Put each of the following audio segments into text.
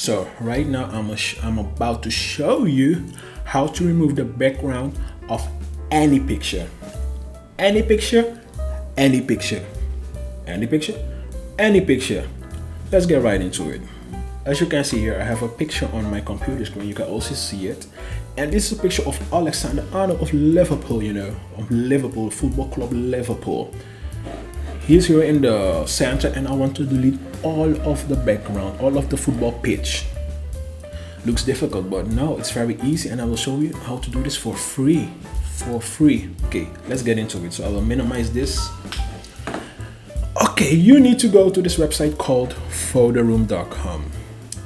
So right now I'm about to show you how to remove the background of any picture. Any picture, any picture, any picture, any picture. Let's get right into it. As you can see here, I have a picture on my computer screen. You can also see it. And this is a picture of Alexander-Arnold of Liverpool, you know, of Liverpool, Football Club Liverpool. He's here in the center and I want to delete all of the background, all of the football pitch. Looks difficult, but no, it's very easy and I will show you how to do this for free. Okay, let's get into it. So I will minimize this. Okay, you need to go to this website called photoroom.com.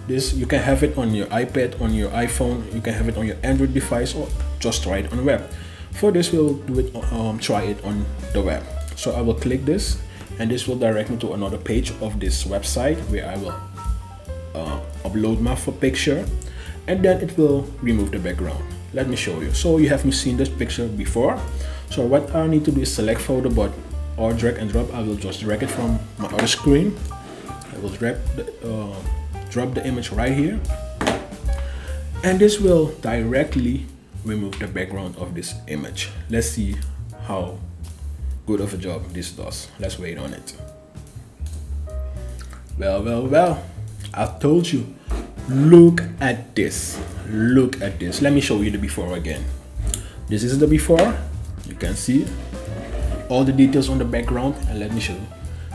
This, you can have it on your iPad, on your iPhone, you can have it on your Android device, or just try it on the web. For this, we'll do it, try it on the web. So I will click this, and this will direct me to another page of this website where I will upload my picture, and then it will remove the background. Let me show you. So you have seen this picture before. So what I need to do is select photo, but or drag and drop. I will just drag it from my other screen. I will drop the image right here, and this will directly remove the background of this image. Let's see how good of a job this does. Let's wait on it. Well, I told you. Look at this. Look at this. Let me show you the before again. This is the before. You can see all the details on the background, and let me show you.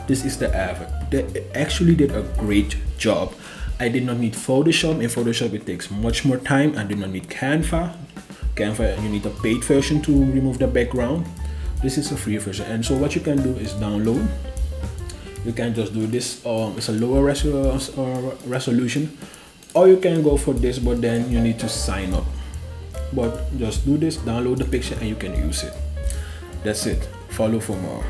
This is the after. They actually did a great job. I did not need Photoshop. In Photoshop it takes much more time. I did not need Canva. You need a paid version to remove the background. This is a free version, and so what you can do is download. You can just do this. It's a lower resolution, or you can go for this, but then you need to sign up. But just do this, download the picture, and you can use it. That's it. Follow for more.